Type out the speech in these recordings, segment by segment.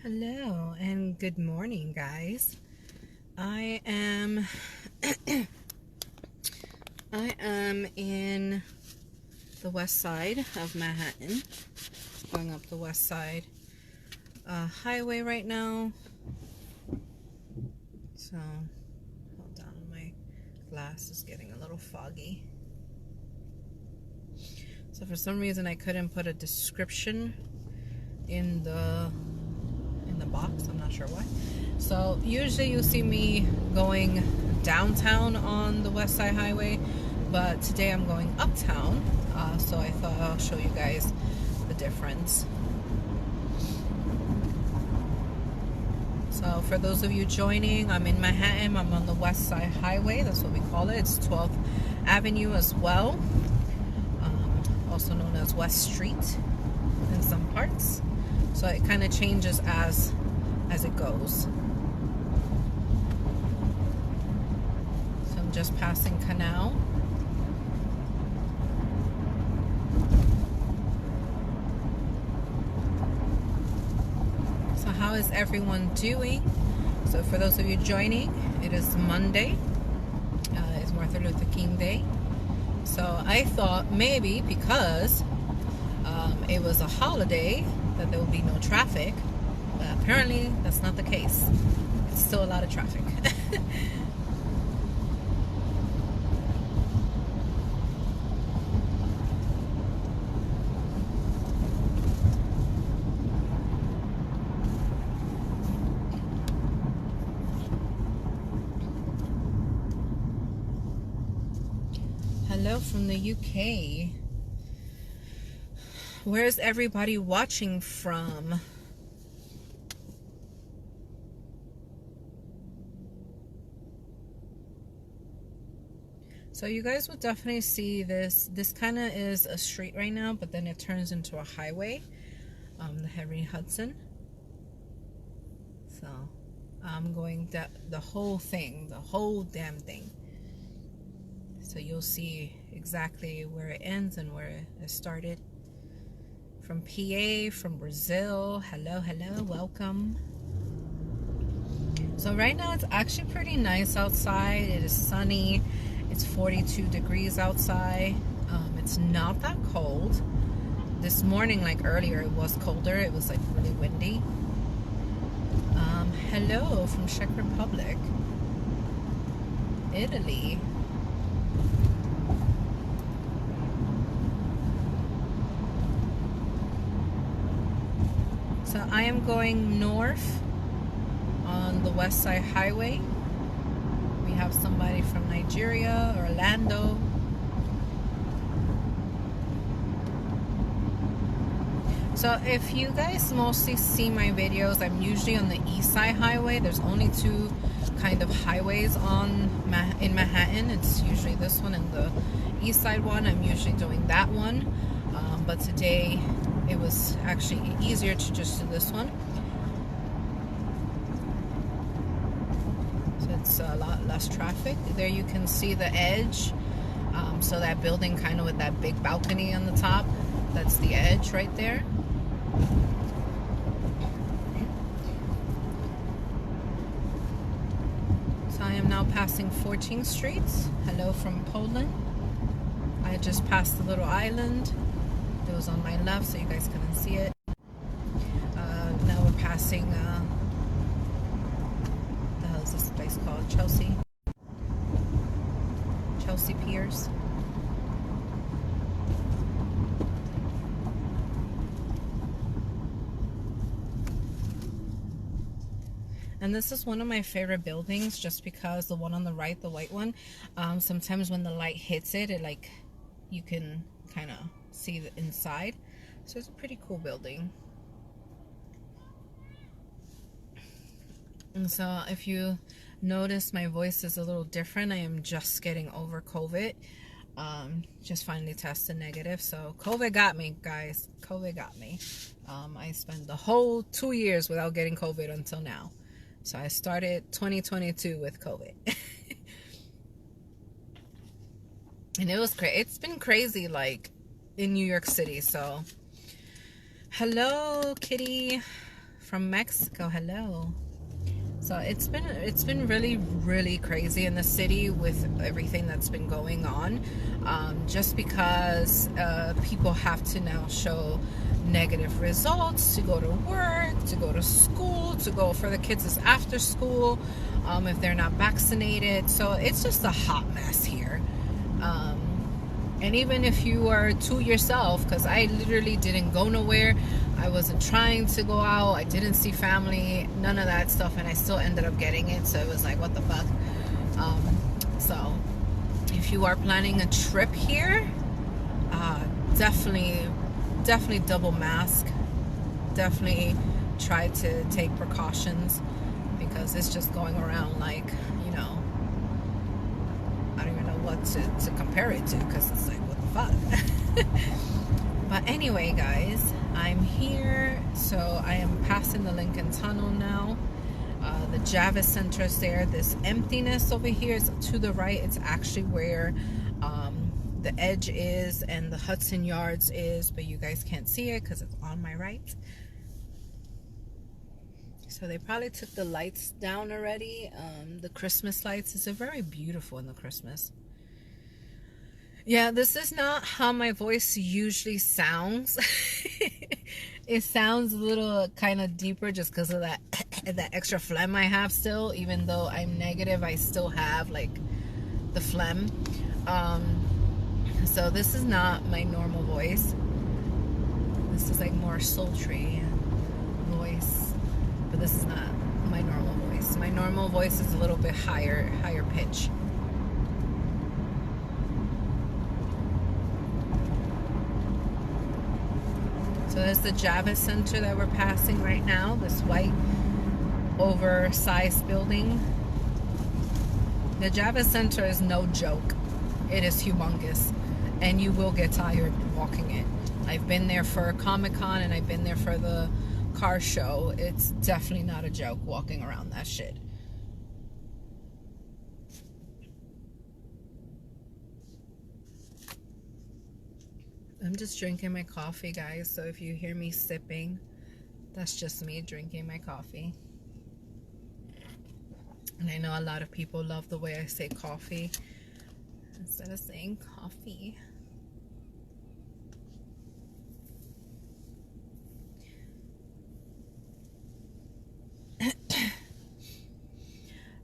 Hello and good morning, guys. I am I am in the west side of Manhattan, going up the west side highway right now. So hold on, my glass is getting a little foggy. So for some reason I couldn't put a description in the box. I'm not sure why. So usually you see me going downtown on the West Side Highway, but today I'm going uptown. So I thought I'll show you guys the difference. So for those of you joining, I'm in Manhattan. I'm on the West Side Highway. That's what we call it. It's 12th Avenue as well, also known as West Street in some parts. So it kind of changes as it goes. So I'm just passing Canal. So how is everyone doing? So for those of you joining, it is Monday. It's Martin Luther King Day. So I thought maybe because it was a holiday that there will be no traffic, but apparently that's not the case. It's still a lot of traffic. Hello from the UK. Where's everybody watching from? So you guys will definitely see this. This kind of is a street right now, but then it turns into a highway, the Henry Hudson. So I'm going the whole thing, the whole damn thing. So you'll see exactly where it ends and where it started. From PA, from Brazil. Hello, welcome. So right now it's actually pretty nice outside. It is sunny. It's 42 degrees outside. It's not that cold. This morning, like earlier, it was colder. It was like really windy. Hello from Czech Republic. Italy. So I am going north on the West Side Highway. We have somebody from Nigeria, Orlando. So if you guys mostly see my videos, I'm usually on the East Side Highway. There's only two kind of highways in Manhattan. It's usually this one and the East Side one. I'm usually doing that one. But today it was actually easier to just do this one. So it's a lot less traffic. There you can see the edge. So that building kind of with that big balcony on the top, that's the edge right there. So I am now passing 14th Street. Hello from Poland. I just passed the little island. It was on my left, so you guys couldn't see it. Now we're passing, what the hell is this place called? Chelsea Piers. And this is one of my favorite buildings just because the one on the right, the white one, sometimes when the light hits it, like, you can kind of see the inside. So it's a pretty cool building. And so if you notice my voice is a little different, I am just getting over COVID. Just finally tested negative. So COVID got me, guys. COVID got me. I spent the whole 2 years without getting COVID until now. So I started 2022 with COVID. And it was crazy. It's been crazy, like, in New York City. So hello, Kitty from Mexico. Hello. So it's been really crazy in the city with everything that's been going on, just because people have to now show negative results to go to work, to go to school, to go for the kids' after school, if they're not vaccinated. So it's just a hot mess here. And even if you are to yourself, because I literally didn't go nowhere, I wasn't trying to go out, I didn't see family, none of that stuff, and I still ended up getting it. So it was like, what the fuck. So if you are planning a trip here, definitely double mask, definitely try to take precautions, because it's just going around like, you know, I don't even know what to compare it to, because it's like, what the fuck. But anyway, guys, I'm here. So I am passing the Lincoln Tunnel now. The Javits Center is there. This emptiness over here is to the right. It's actually where the Edge is and the Hudson Yards is, but you guys can't see it because it's on my right. So they probably took the lights down already. The Christmas lights is very beautiful in the Christmas. Yeah, this is not how my voice usually sounds. It sounds a little kind of deeper just because of that extra phlegm I have still. Even though I'm negative, I still have like the phlegm. So this is not my normal voice. This is like more sultry voice, but this is not my normal voice. My normal voice is a little bit higher pitch. So there's the Javits Center that we're passing right now. This white oversized building. The Javits Center is no joke. It is humongous, and you will get tired walking it. I've been there for Comic-Con and I've been there for the car show. It's definitely not a joke walking around that shit. I'm just drinking my coffee, guys, so if you hear me sipping, that's just me drinking my coffee. And I know a lot of people love the way I say coffee instead of saying coffee.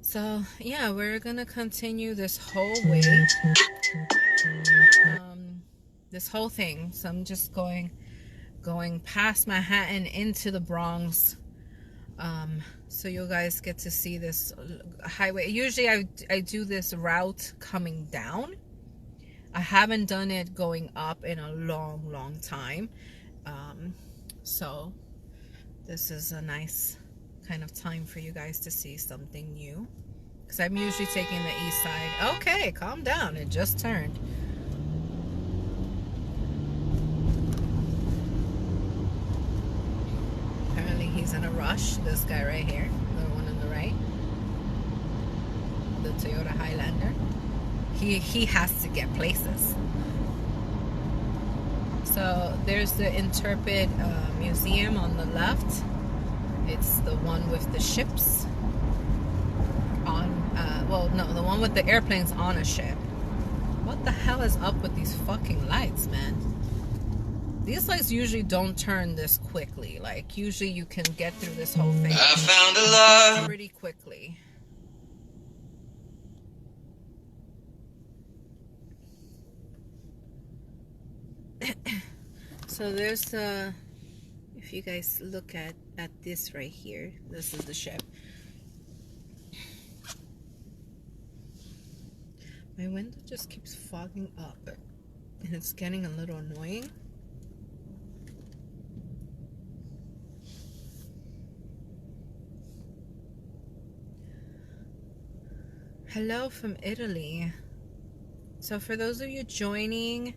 So yeah, we're gonna continue this whole way, this whole thing. So I'm just going past Manhattan into the Bronx, so you guys get to see this highway. Usually I do this route coming down. I haven't done it going up in a long time, so this is a nice kind of time for you guys to see something new, because I'm usually taking the east side. Okay, calm down, it just turned. Apparently he's in a rush, this guy right here, the one on the right, the Toyota Highlander. He has to get places. So there's the Intrepid Museum on the left. It's the one with the ships on, well, no, the one with the airplanes on a ship. What the hell is up with these fucking lights, man? These lights usually don't turn this quickly. Like, usually you can get through this whole thing I found a love pretty quickly. So there's if you guys look at this right here, this is the ship. My window just keeps fogging up and it's getting a little annoying. Hello from Italy. So for those of you joining,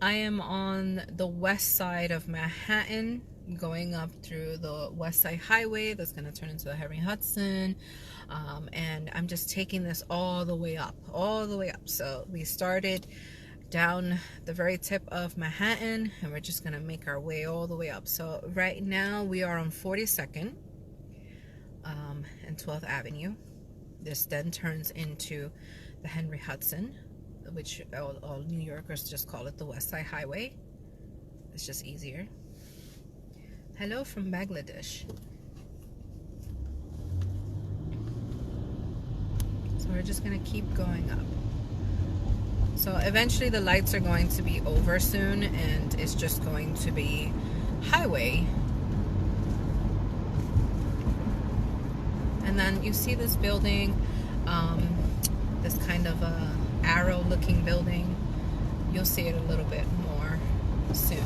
I am on the west side of Manhattan, going up through the West Side Highway that's going to turn into the Henry Hudson, and I'm just taking this all the way up. So we started down the very tip of Manhattan, and we're just gonna make our way all the way up. So right now we are on 42nd and 12th Avenue. This then turns into the Henry Hudson, which all New Yorkers just call it the West Side Highway. It's just easier. Hello from Bangladesh. So we're just gonna keep going up. So eventually the lights are going to be over soon, and it's just going to be highway. And then you see this building, this kind of a arrow looking building. You'll see it a little bit more soon.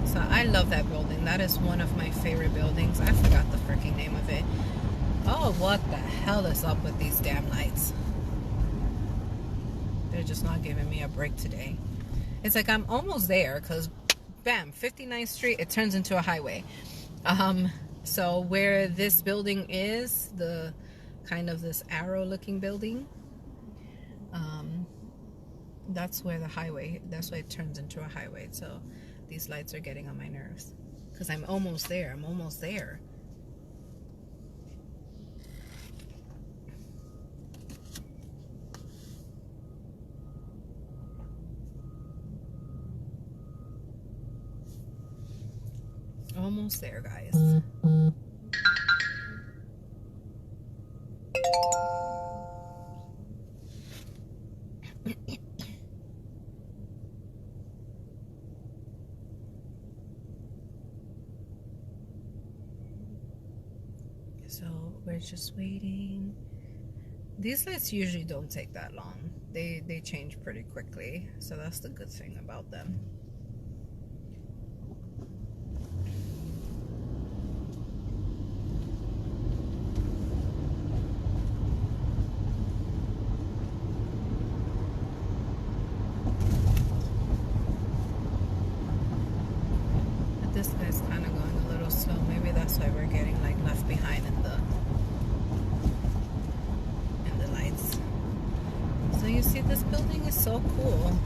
So I love that building. That is one of my favorite buildings. I forgot the freaking name of it. Oh, what the hell is up with these damn lights? They're just not giving me a break today. It's like I'm almost there, because bam, 59th Street, it turns into a highway. So where this building is, the kind of this arrow looking building, that's where the highway, that's why it turns into a highway. So these lights are getting on my nerves, because I'm almost there. I'm almost there. Almost there, guys. So we're just waiting. These lights usually don't take that long. They change pretty quickly, so that's the good thing about them. This guy's kind of going a little slow. Maybe that's why we're getting like left behind in the lights. So you see, this building is so cool.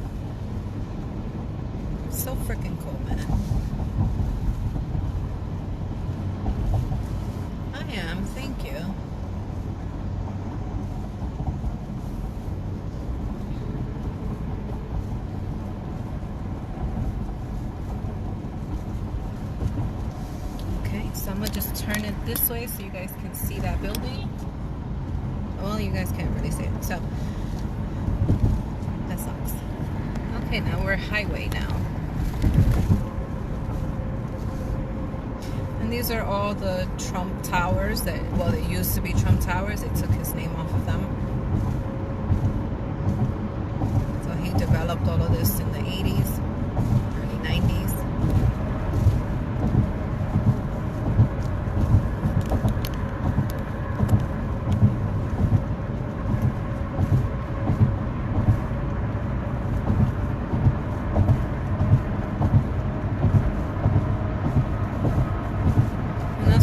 So freaking cool, man. I am. Thank you. So I'm gonna just turn it this way so you guys can see that building. Well, you guys can't really see it, so that sucks. Okay, now we're highway now. And these are all the Trump towers that, well, they used to be Trump towers. It took his name off of them. So he developed all of this in the 80s, early 90s.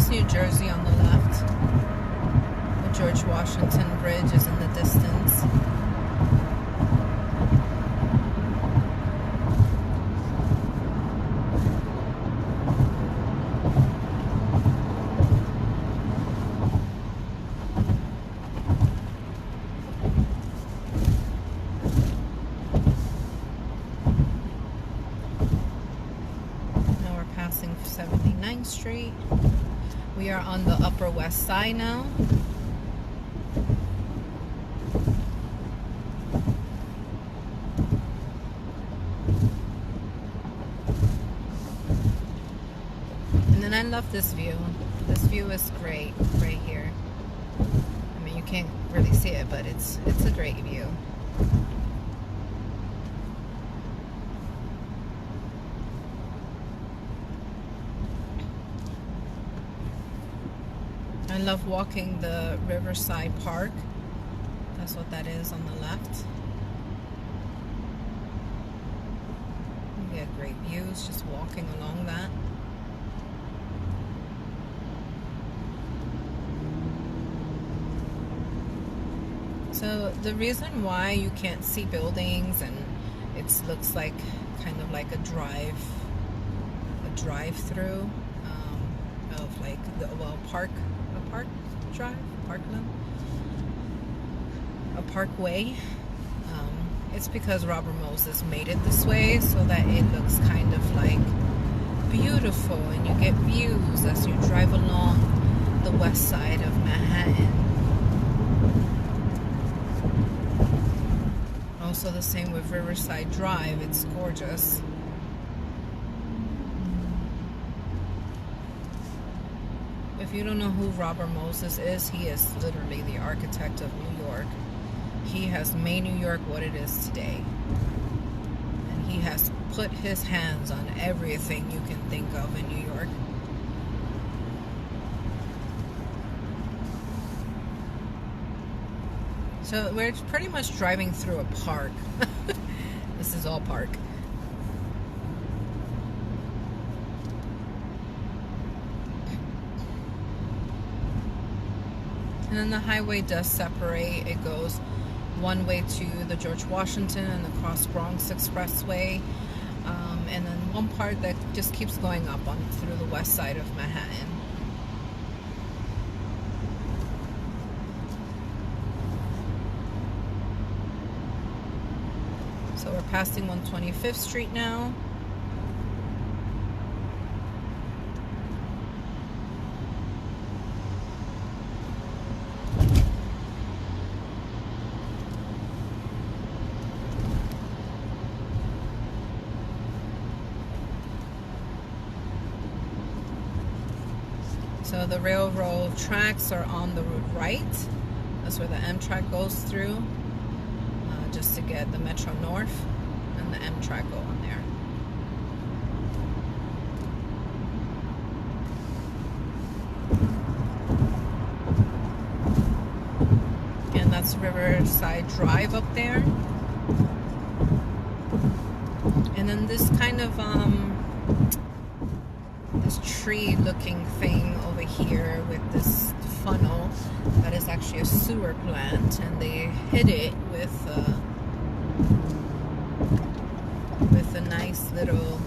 New Jersey on the left. The George Washington Bridge is in the distance. Now we're passing 79th Street. We are on the Upper West Side now. And then I love this view. This view is great right here. I mean, you can't really see it, but it's a great view. I love walking the Riverside Park. That's what that is on the left. We get great views just walking along that. So the reason why you can't see buildings and it looks like kind of like a drive-through of like the a parkway. It's because Robert Moses made it this way so that it looks kind of like beautiful and you get views as you drive along the west side of Manhattan. Also the same with Riverside Drive, it's gorgeous. If you don't know who Robert Moses is, he is literally the architect of New York. He has made New York what it is today. And he has put his hands on everything you can think of in New York. So we're pretty much driving through a park. This is all park. And then the highway does separate. It goes one way to the George Washington and the Cross Bronx Expressway. And then one part that just keeps going up on through the west side of Manhattan. So we're passing 125th Street now. So the railroad tracks are on the route right. That's where the Amtrak goes through, just to get the Metro North, and the Amtrak go on there. And that's Riverside Drive up there. And then this kind of this tree looking thing over here with this funnel that is actually a sewer plant, and they hid it with a nice little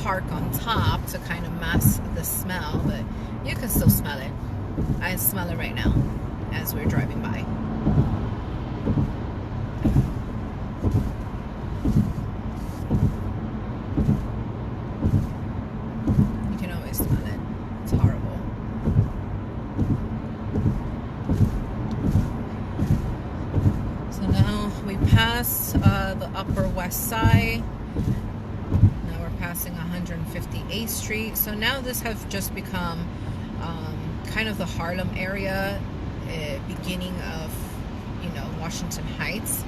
park on top to kind of mask the smell, but you can still smell it. I smell it right now as we're driving by. The Upper West Side. Now we're passing 158th Street. So now this has just become kind of the Harlem area, beginning of, Washington Heights.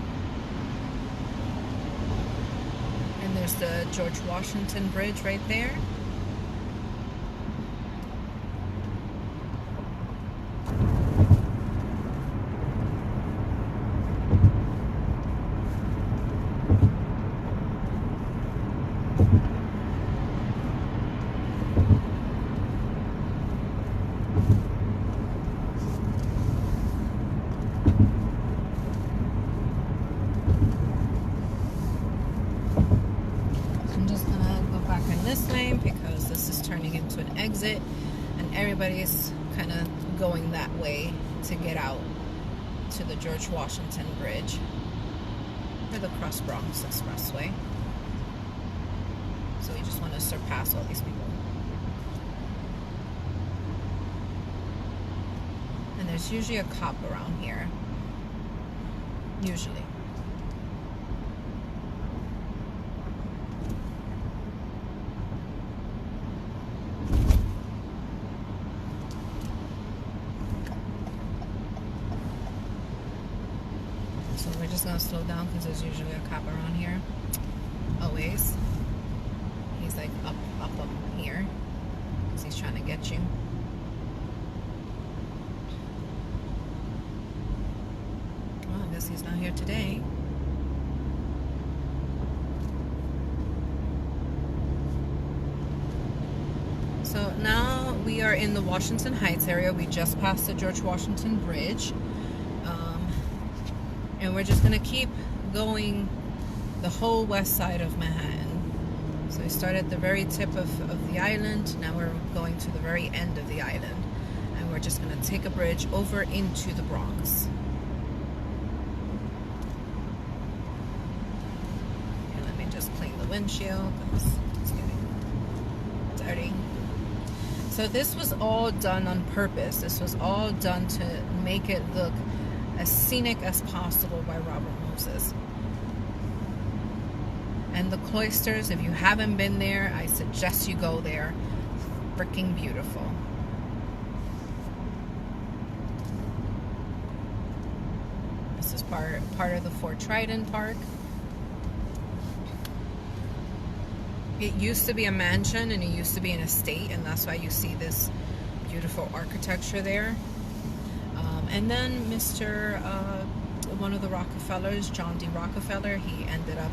And there's the George Washington Bridge right there. Because this is turning into an exit and everybody's kind of going that way to get out to the George Washington Bridge or the Cross Bronx Expressway. So we just want to surpass all these people. And there's usually a cop around here. Usually. So we're just gonna slow down because there's usually a cop around here. Always. He's like up here. Because he's trying to get you. Well, I guess he's not here today. So now we are in the Washington Heights area. We just passed the George Washington Bridge. And we're just gonna keep going the whole west side of Manhattan. So we started at the very tip of the island. Now we're going to the very end of the island. And we're just gonna take a bridge over into the Bronx. And let me just clean the windshield because it's getting dirty. So this was all done on purpose. This was all done to make it look as scenic as possible by Robert Moses. And the cloisters, if you haven't been there, I suggest you go there. Freaking beautiful. This is part of the Fort Trident Park. It used to be a mansion and it used to be an estate, and that's why you see this beautiful architecture there. And then one of the Rockefellers, John D. Rockefeller, he ended up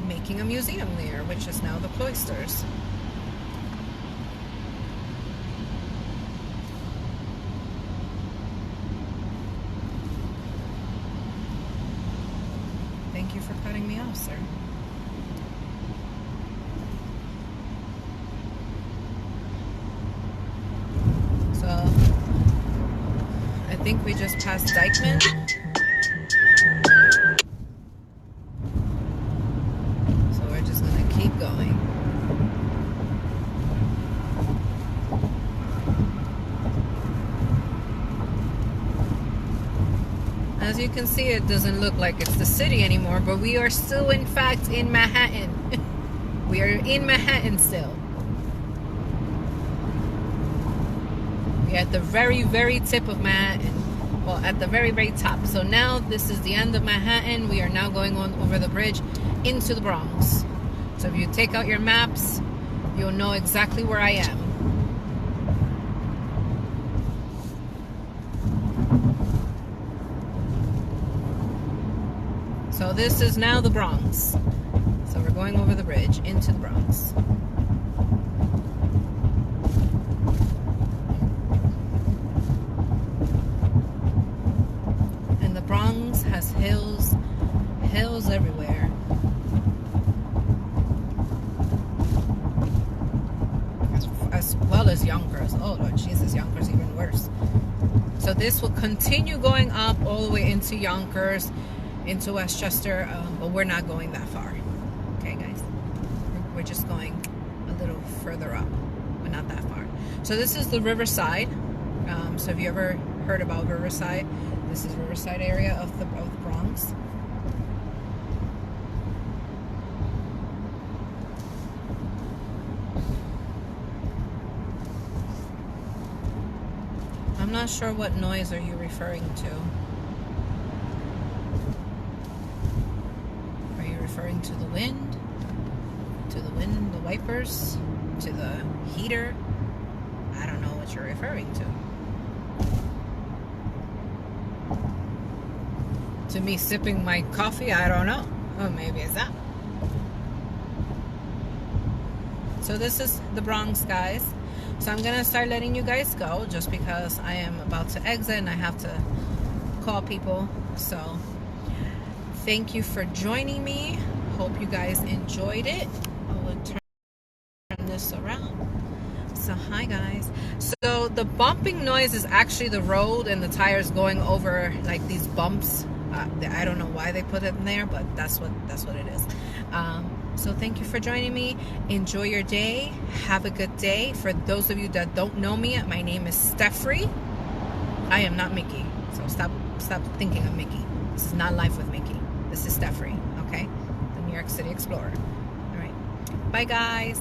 making a museum there, which is now the cloisters. Thank you for cutting me off, sir. So, I think we just passed Dykeman. So we're just going to keep going. As you can see, it doesn't look like it's the city anymore, but we are still, in fact, in Manhattan. We are in Manhattan still. We're at the very, very tip of Manhattan. Well, at the very, very top. So now this is the end of Manhattan. We are now going on over the bridge into the Bronx. So if you take out your maps, you'll know exactly where I am. So this is now the Bronx. So we're going over the bridge into the Bronx. And the Bronx has hills everywhere. As well as Yonkers. Oh Lord Jesus, Yonkers even worse. So this will continue going up all the way into Yonkers, into Westchester, but we're not going that far. Okay, guys? We're just going a little further up, but not that far. So this is the Riverside. So have you ever heard about Riverside? This is Riverside area of the Bronx. I'm not sure what noise are you referring to. Are you referring to the wind? To the wind, the wipers? To the heater? I don't know what you're referring to. To me sipping my coffee? I don't know. Oh, maybe it's that. So this is the Bronx, guys. So I'm gonna start letting you guys go just because I am about to exit and I have to call people. So thank you for joining me. Hope you guys enjoyed it. I will turn this around. So hi guys. So the bumping noise is actually the road and the tires going over like these bumps. I don't know why they put it in there, but that's what it is. So thank you for joining me. Enjoy your day. Have a good day. For those of you that don't know me, my name is Steffrey. I am not Mickey. So stop thinking I'm Mickey. This is not Life with Mickey. This is Steffrey, okay? The New York City Explorer. All right. Bye, guys.